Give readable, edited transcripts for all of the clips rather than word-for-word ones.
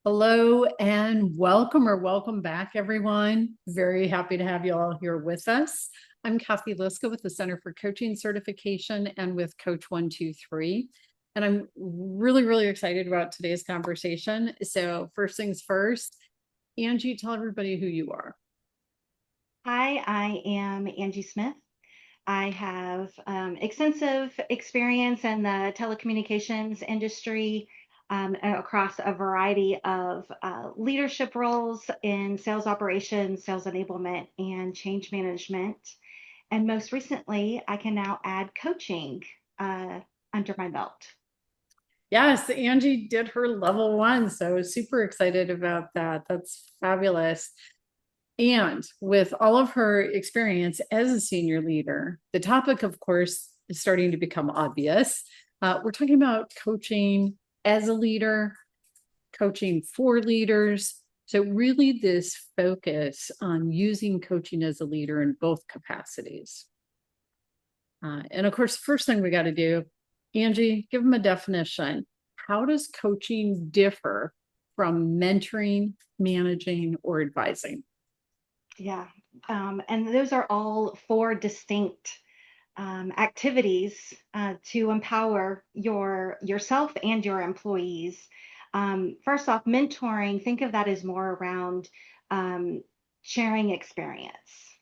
Hello and welcome or welcome back, everyone. Very happy to have you all here with us. I'm Cathy Liska with the Center for Coaching Certification and with Coach 123. And I'm really excited about today's conversation. So first things first, Angie, tell everybody who you are. Hi, I am Angie Smith. I have extensive experience in the telecommunications industry across a variety of leadership roles in sales operations, sales enablement, and change management. And most recently, I can now add coaching uh, under my belt. Yes, Angie did her level one. So super excited about that. That's fabulous. And with all of her experience as a senior leader, the topic, of course, is starting to become obvious. We're talking about coaching as a leader, coaching for leaders. So, really, this focus on using coaching as a leader in both capacities. And of course, first thing we got to do, Angie, give them a definition. How does coaching differ from mentoring, managing, or advising? Yeah. And those are all four distinct activities to empower yourself and your employees. First off, mentoring, think of that as more around um, sharing experience,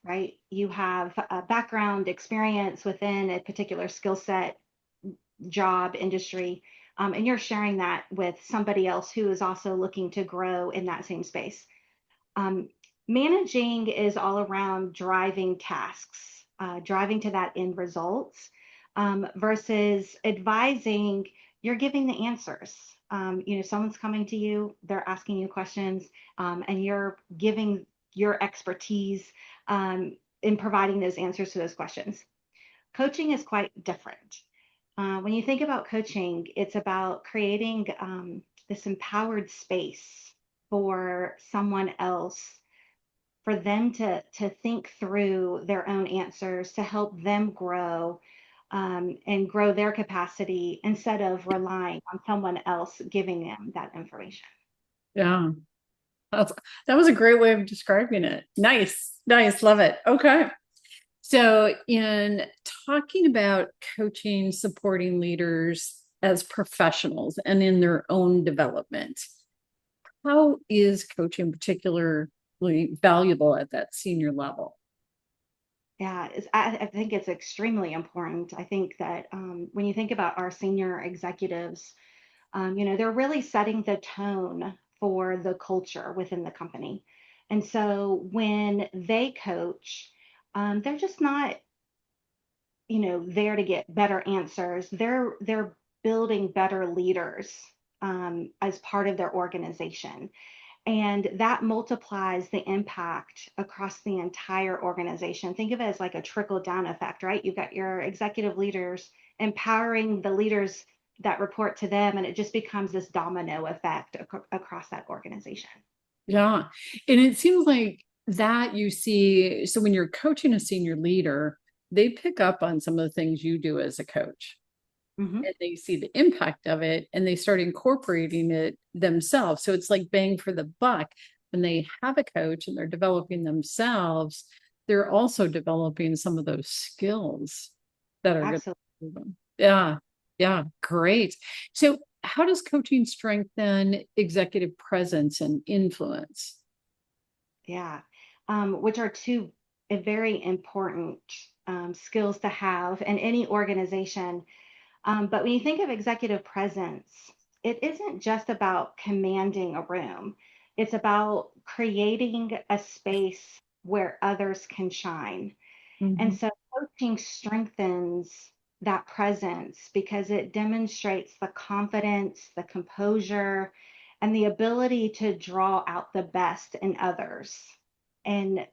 right? You have a background experience within a particular skill set, job, industry, and you're sharing that with somebody else who is also looking to grow in that same space. Um, Managing is all around driving tasks, driving to that end results, versus advising, you're giving the answers. Someone's coming to you, they're asking you questions, and you're giving your expertise in providing those answers to those questions. Coaching is quite different. When you think about coaching, it's about creating this empowered space for someone else, for them to think through their own answers, to help them grow and grow their capacity instead of relying on someone else giving them that information. Yeah. That's, that was a great way of describing it. Nice, love it. Okay. So, in talking about coaching, supporting leaders as professionals and in their own development, how is coaching particularly valuable at that senior level? Yeah, I think it's extremely important. I think that when you think about our senior executives, they're really setting the tone for the culture within the company. And so when they coach, they're just not, there to get better answers. They're building better leaders as part of their organization. And that multiplies the impact across the entire organization. Think of it as like a trickle down effect, right? You've got your executive leaders empowering the leaders that report to them, and it just becomes this domino effect across that organization. Yeah. And it seems like that you see, so when you're coaching a senior leader, they pick up on some of the things you do as a coach. Hmm. And they see the impact of it and they start incorporating it themselves. So it's like bang for the buck. When they have a coach and they're developing themselves, they're also developing some of those skills that are going Absolutely. to them. Yeah, great. So, how does coaching strengthen executive presence and influence? Yeah. Which are two very important skills to have in any organization. But when you think of executive presence, it isn't just about commanding a room, it's about creating a space where others can shine. And Mhm. so coaching strengthens that presence because it demonstrates the confidence, the composure, and the ability to draw out the best in others. And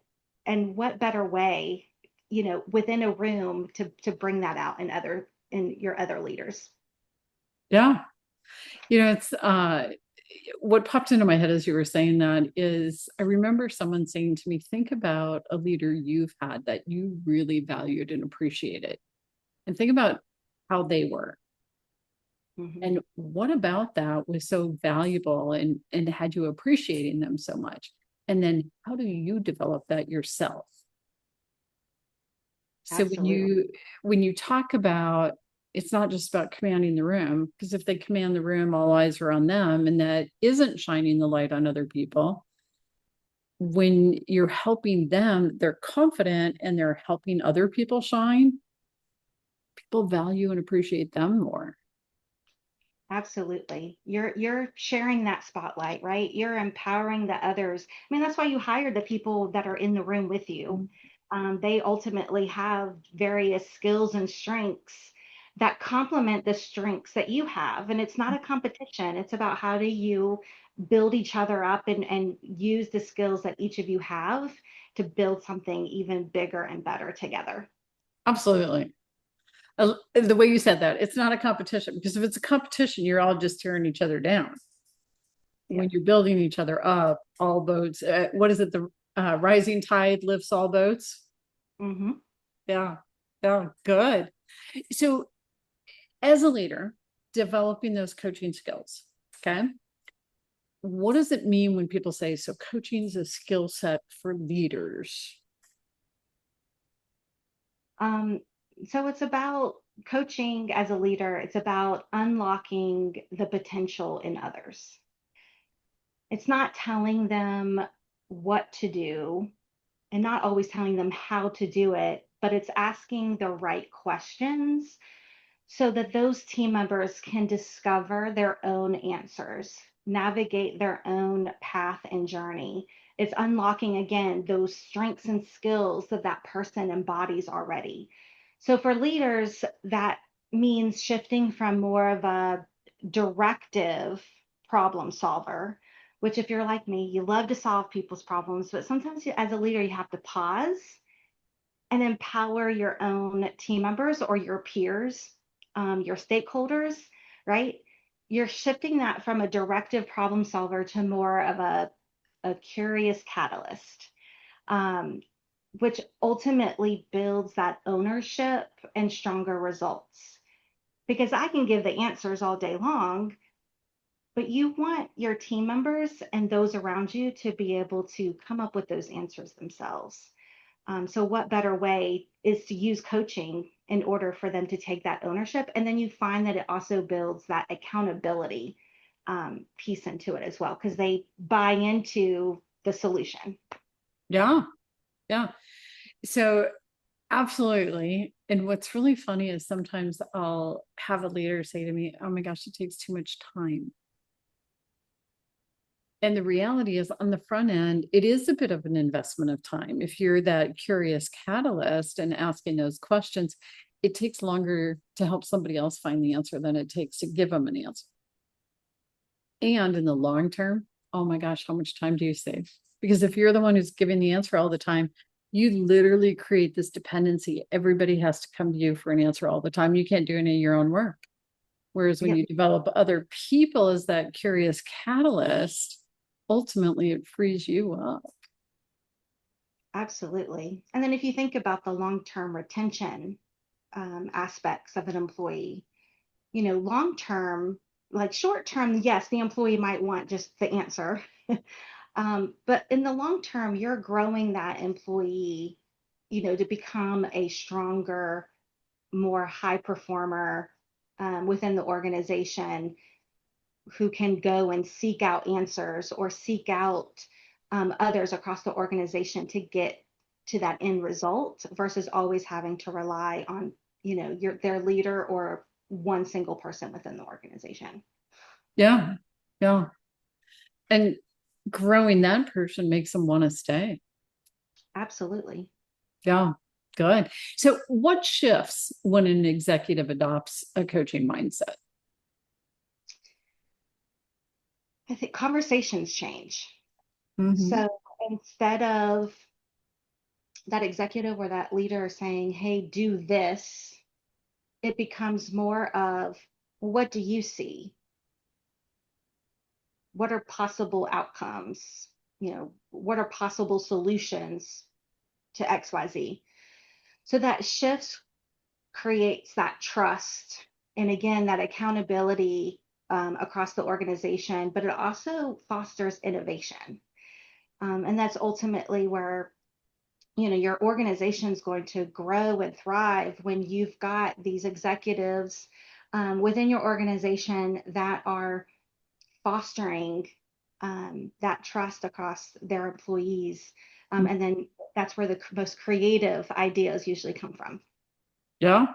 and what better way, within a room to bring that out in your other leaders. Yeah. It's what popped into my head as you were saying that is I remember someone saying to me, think about a leader you've had that you really valued and appreciated, and think about how they were. Mhm. And what about that was so valuable and had you appreciating them so much? And then how do you develop that yourself? So Absolutely. when you talk about, it's not just about commanding the room, because if they command the room, all eyes are on them, and that isn't shining the light on other people. When you're helping them, they're confident and they're helping other people shine. People value and appreciate them more. Absolutely. You're sharing that spotlight, right? You're empowering the others. I mean, that's why you hire the people that are in the room with you. They ultimately have various skills and strengths that complement the strengths that you have. And it's not a competition. It's about how do you build each other up and use the skills that each of you have to build something even bigger and better together. Absolutely. The way you said that, it's not a competition, because if it's a competition, you're all just tearing each other down. When Yep. you're building each other up, all boats, what is it? The rising tide lifts all boats. Hmm. Yeah. Yeah. Good. So, as a leader, developing those coaching skills. Okay. What does it mean when people say, so coaching is a skill set for leaders? Um, so it's about coaching as a leader, it's about unlocking the potential in others. It's not telling them what to do and not always telling them how to do it, but it's asking the right questions so that those team members can discover their own answers, navigate their own path and journey. It's unlocking again those strengths and skills that that person embodies already. So for leaders, that means shifting from more of a directive problem solver, which if you're like me, you love to solve people's problems, but sometimes as a leader, you have to pause and empower your own team members or your peers, your stakeholders, right? You're shifting that from a directive problem solver to more of a curious catalyst, um, which ultimately builds that ownership and stronger results. Because I can give the answers all day long, but you want your team members and those around you to be able to come up with those answers themselves. So, what better way is to use coaching in order for them to take that ownership? And then you find that it also builds that accountability piece into it as well, because they buy into the solution. Yeah. Yeah. So, absolutely. And what's really funny is sometimes I'll have a leader say to me, oh my gosh, it takes too much time. And the reality is, on the front end, it is a bit of an investment of time. If you're that curious catalyst and asking those questions, it takes longer to help somebody else find the answer than it takes to give them an answer. And in the long term, oh my gosh, how much time do you save? Because if you're the one who's giving the answer all the time, you literally create this dependency. Everybody has to come to you for an answer all the time. You can't do any of your own work. Whereas when Yep, you develop other people as that curious catalyst, ultimately it frees you up. absolutely. And then if you think about the long-term retention aspects of an employee, long term, like short term, yes, the employee might want just the answer. But in the long term, you're growing that employee, to become a stronger, more high performer within the organization who can go and seek out answers or seek out others across the organization to get to that end result versus always having to rely on, their leader or one single person within the organization. Yeah. Yeah. And growing that person makes them want to stay. Absolutely. Yeah. Good. So, what shifts when an executive adopts a coaching mindset? I think conversations change. Hmm. So instead of that executive or that leader saying, hey, do this, it becomes more of, what do you see? What are possible outcomes? What are possible solutions to XYZ? So that shifts creates that trust. And again, that accountability across the organization, but it also fosters innovation. And that's ultimately where your organization is going to grow and thrive when you've got these executives within your organization that are fostering that trust across their employees. And then that's where the most creative ideas usually come from. Yeah,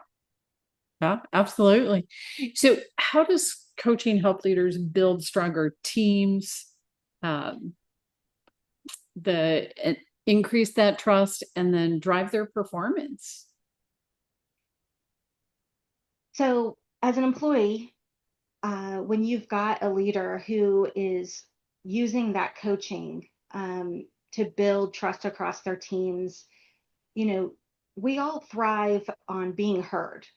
yeah, absolutely. So, how does coaching help leaders build stronger teams, um, the increase that trust, and then drive their performance? So, as an employee, when you've got a leader who is using that coaching to build trust across their teams, you know, we all thrive on being heard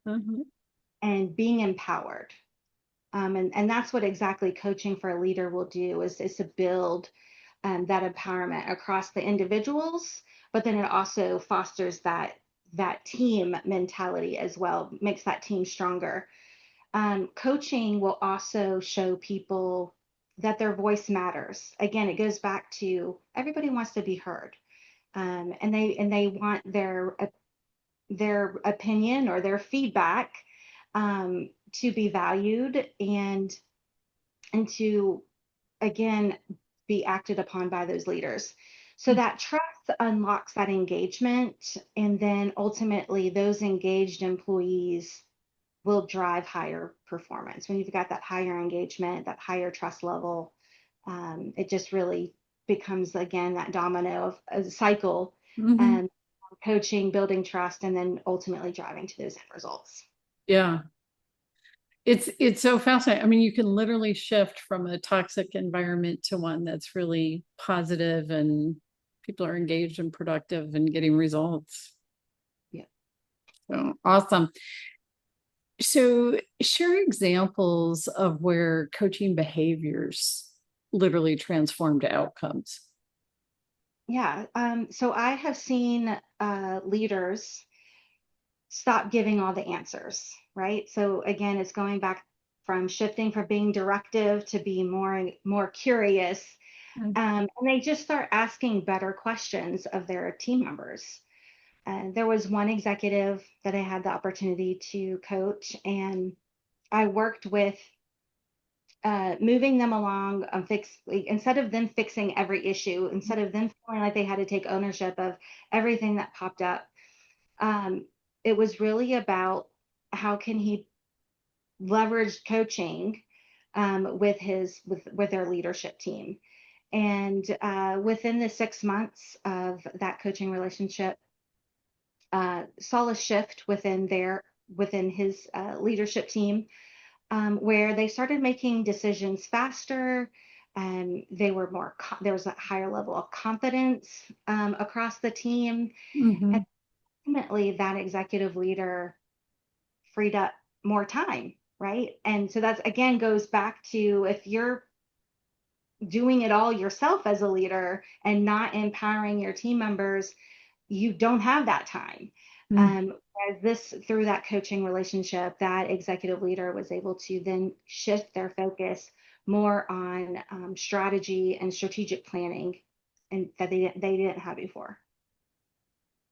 Mhm. and being empowered. And that's what exactly coaching for a leader will do is to build that empowerment across the individuals, but then it also fosters that team mentality as well, makes that team stronger. Coaching will also show people that their voice matters. Again, it goes back to everybody wants to be heard, and they want their opinion or their feedback to be valued and to again be acted upon by those leaders. So that trust unlocks that engagement, and then ultimately those engaged employees will drive higher performance. When you've got that higher engagement, that higher trust level, it just really becomes again that domino of a cycle, Mhm. um, coaching, building trust, and then ultimately driving to those end results. Yeah. It's so fascinating. I mean, you can literally shift from a toxic environment to one that's really positive and people are engaged and productive and getting results. Yeah. So awesome. So share examples of where coaching behaviors literally transformed outcomes. Yeah. So I have seen leaders stop giving all the answers, right? So again, it's going back from shifting from being directive to being more curious. And they just start asking better questions of their team members. There was one executive that I had the opportunity to coach, and I worked with moving them along instead of them fixing every issue, instead of them feeling like they had to take ownership of everything that popped up. Um, it was really about how can he leverage coaching with their leadership team. And within the 6 months of that coaching relationship, saw a shift within his leadership team, where they started making decisions faster. There was a higher level of confidence across the team. And Mhm. ultimately, that executive leader freed up more time, right? And so that's again goes back to if you're doing it all yourself as a leader and not empowering your team members, you don't have that time. Mm. As this through that coaching relationship, that executive leader was able to then shift their focus more on strategy and strategic planning, and that they didn't have before.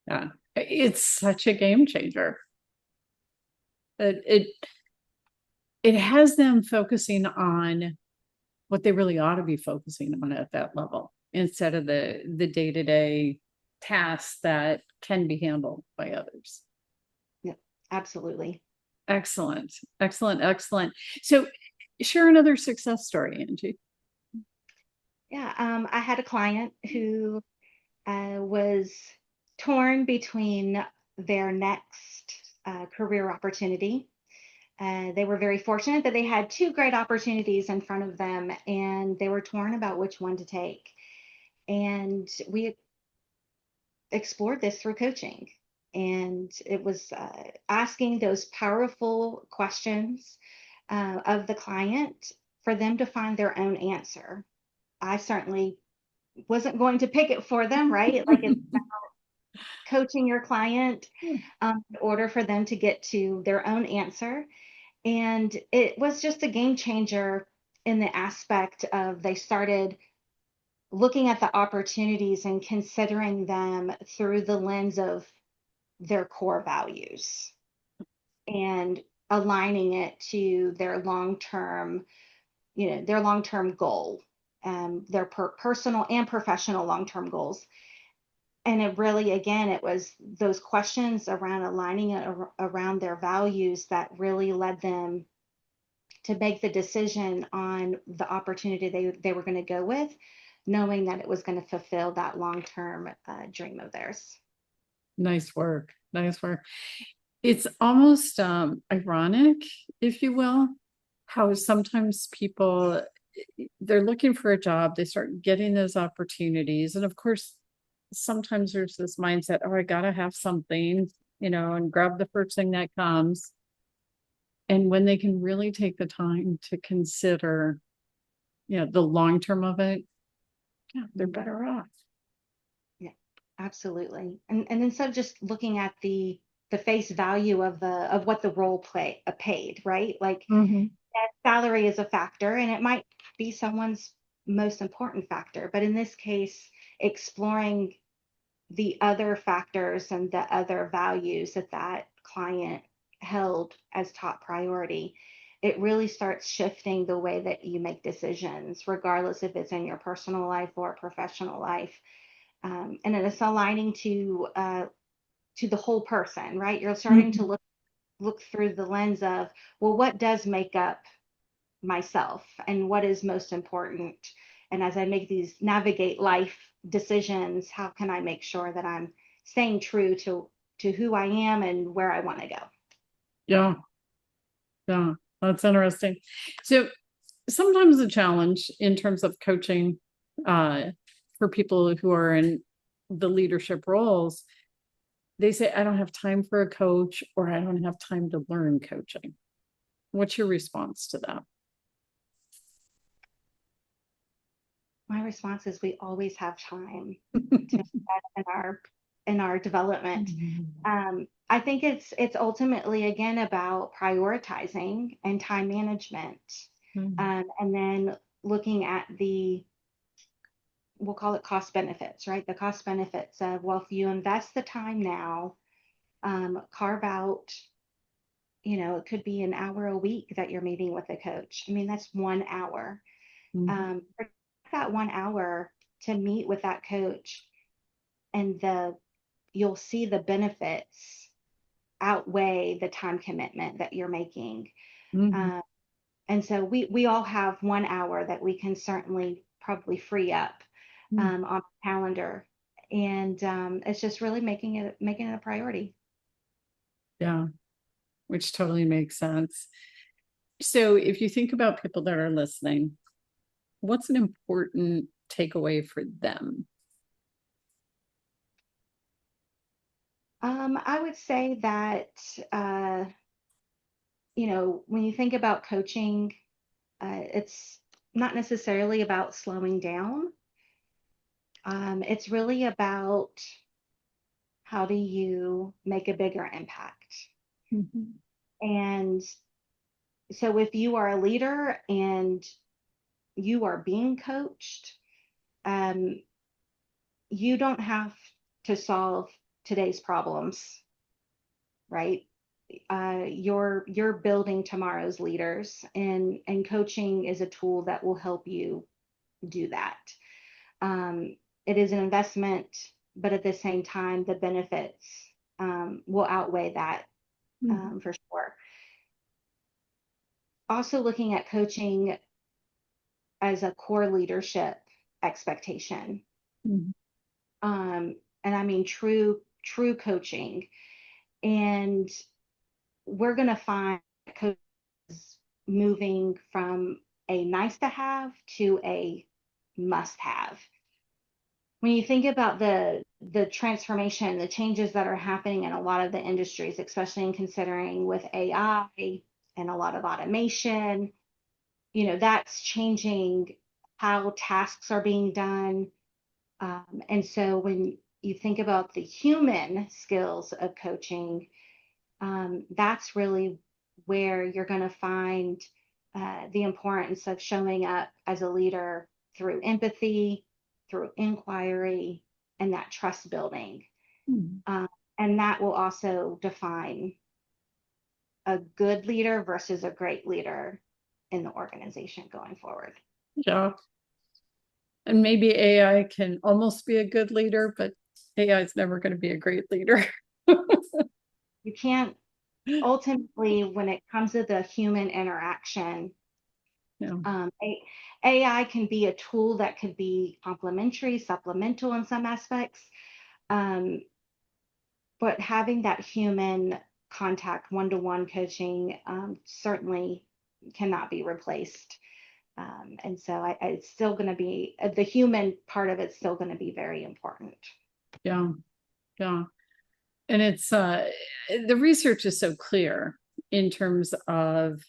Yeah. It's such a game changer. It has them focusing on what they really ought to be focusing on at that level instead of the day-to-day tasks that can be handled by others. Yeah, absolutely. Excellent. Excellent. Excellent. So share another success story, Angie. Yeah, I had a client who was torn between their next career opportunity. They were very fortunate that they had two great opportunities in front of them, and they were torn about which one to take. And we explored this through coaching. And it was asking those powerful questions of the client for them to find their own answer. I certainly wasn't going to pick it for them, right? Like it's coaching your client in order for them to get to their own answer. And it was just a game changer in the aspect of they started looking at the opportunities and considering them through the lens of their core values and aligning it to their long-term, their long-term goal, their personal and professional long-term goals. And it really, again, it was those questions around aligning it around their values that really led them to make the decision on the opportunity they were going to go with, knowing that it was going to fulfill that long-term dream of theirs. Nice work. Nice work. It's almost ironic, if you will, how sometimes people they're looking for a job, they start getting those opportunities. And of course, sometimes there's this mindset, oh, I gotta have something, and grab the first thing that comes. And when they can really take the time to consider, the long term of it, yeah, they're better off. Yeah, absolutely. And instead of just looking at the face value of what the role paid, right? Like Mhm. that salary is a factor and it might be someone's most important factor, but in this case, exploring the other factors and the other values that client held as top priority, it really starts shifting the way that you make decisions, regardless if it's in your personal life or professional life. And it's aligning to the whole person, right? You're starting to Mhm. look through the lens of, well, what does make up myself and what is most important? And as I make these navigate life decisions, how can I make sure that I'm staying true to who I am and where I want to go? Yeah, yeah, that's interesting. So sometimes the challenge in terms of coaching uh, for people who are in the leadership roles, they say, I don't have time for a coach or I don't have time to learn coaching. What's your response to that? My response is we always have time to invest in our development. I think it's ultimately again about prioritizing and time management, and then looking at we'll call it cost benefits, right? The cost benefits of, well, if you invest the time now, carve out, it could be an hour a week that you're meeting with a coach. I mean, that's 1 hour. For that 1 hour to meet with that coach, and you'll see the benefits outweigh the time commitment that you're making. Mhm. Um, and so we all have 1 hour that we can certainly probably free up Mhm. on the calendar, and it's just really making it a priority. Yeah, which totally makes sense. So if you think about people that are listening, what's an important takeaway for them? I would say that uh, when you think about coaching, it's not necessarily about slowing down. It's really about how do you make a bigger impact. Mhm. And so if you are a leader and you are being coached, um, you don't have to solve today's problems, right? You're building tomorrow's leaders, and coaching is a tool that will help you do that. It is an investment, but at the same time, the benefits will outweigh that Mhm. for sure. Also, looking at coaching as a core leadership expectation, Mhm. and I mean true coaching. And we're going to find coaches moving from a nice to have to a must have. When you think about the transformation, the changes that are happening in a lot of the industries, especially in considering with AI and a lot of automation, that's changing how tasks are being done. And so when you think about the human skills of coaching, that's really where you're going to find the importance of showing up as a leader through empathy, through inquiry, and that trust building. Hmm. Um, and that will also define a good leader versus a great leader in the organization going forward. Yeah. And maybe AI can almost be a good leader, but AI is never going to be a great leader. You can't ultimately, when it comes to the human interaction, Yeah. um, AI can be a tool that could be complementary, supplemental in some aspects, um, but having that human contact, one-to-one coaching, certainly cannot be replaced. And so it's still going to be the human part of it's still going to be very important. Yeah. Yeah. And it's the research is so clear in terms of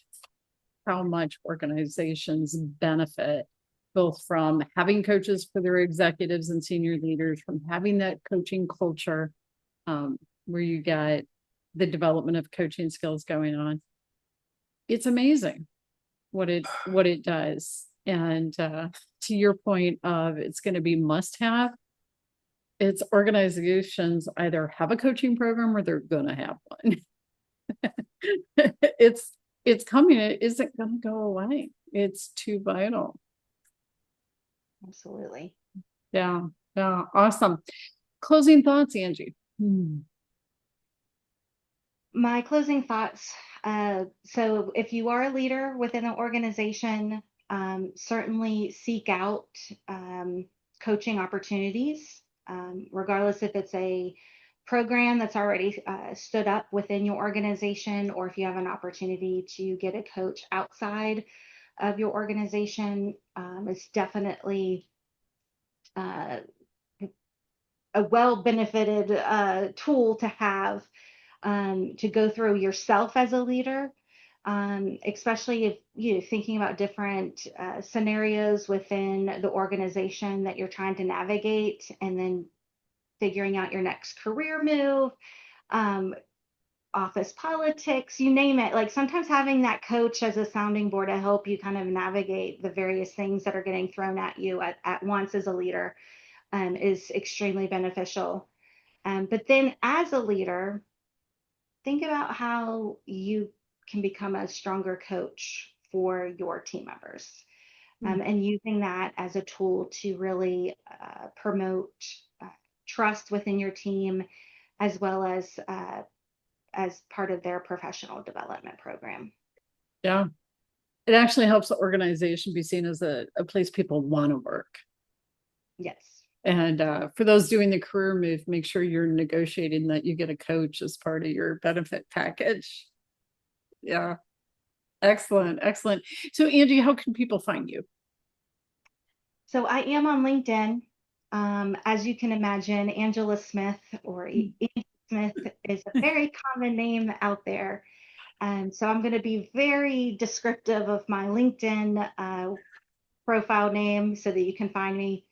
how much organizations benefit both from having coaches for their executives and senior leaders, from having that coaching culture where you get the development of coaching skills going on. It's amazing what it does. And to your point of it's going to be must have, it's organizations either have a coaching program or they're going to have one. it's it's coming. It isn't going to go away. It's too vital. Absolutely. Yeah. Yeah. Awesome. Closing thoughts, Angie. My closing thoughts. So, if you are a leader within an organization, certainly seek out coaching opportunities, regardless if it's a program that's already stood up within your organization, or if you have an opportunity to get a coach outside of your organization. It's definitely uh, a well benefited tool to have to go through yourself as a leader, especially if you're thinking about different scenarios within the organization that you're trying to navigate, and then figuring out your next career move, um, office politics, you name it. Like sometimes having that coach as a sounding board to help you kind of navigate the various things that are getting thrown at you at once as a leader is extremely beneficial. But then as a leader, think about how you can become a stronger coach for your team members, and using that as a tool to really promote uh, trust within your team, as well as part of their professional development program. Yeah. It actually helps the organization be seen as a place people want to work. Yes. And for those doing the career move, make sure you're negotiating that you get a coach as part of your benefit package. Yeah. Excellent. Excellent. So, Angie, how can people find you? So I am on LinkedIn. As you can imagine, Angela Smith or Angie Smith is a very common name out there. So I'm going to be very descriptive of my LinkedIn profile name so that you can find me.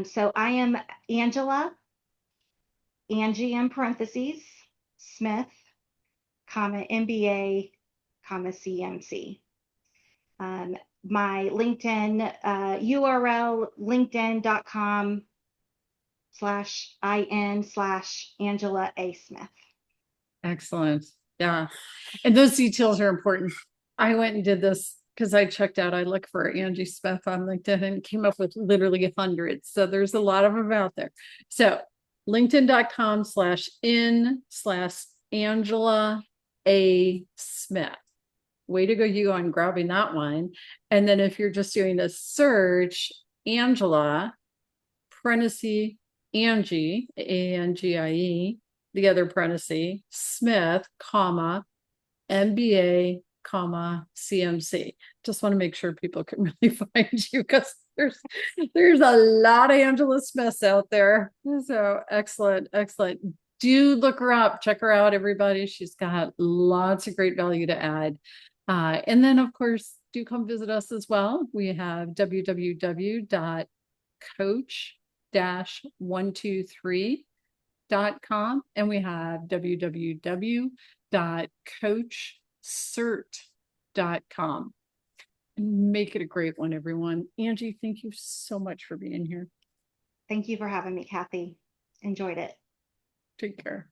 So I am Angela, Angie in parentheses, Smith, comma, MBA, comma, CMC. Um, my LinkedIn URL, linkedin.com/in/Angela A. Smith. Excellent. Yeah. And those details are important. I went and did this because I checked out, I looked for Angie Smith on LinkedIn and came up with literally hundreds. So there's a lot of them out there. So linkedin.com/in/Angela A. Smith. Way to go, you, on grabbing that one. And then if you're just doing a search, Angela, parenthesis, Angie, Angie, the other parenthesis, Smith, comma, MBA, comma, CMC. Just want to make sure people can really find you because there's a lot of Angela Smiths out there. So excellent, excellent. Do look her up, check her out, everybody. She's got lots of great value to add. And then, of course, do come visit us as well. We have www.coach-123.com and we have www.coach cert.com. Make it a great one, everyone. Angie, thank you so much for being here. Thank you for having me, Cathy. Enjoyed it. Take care.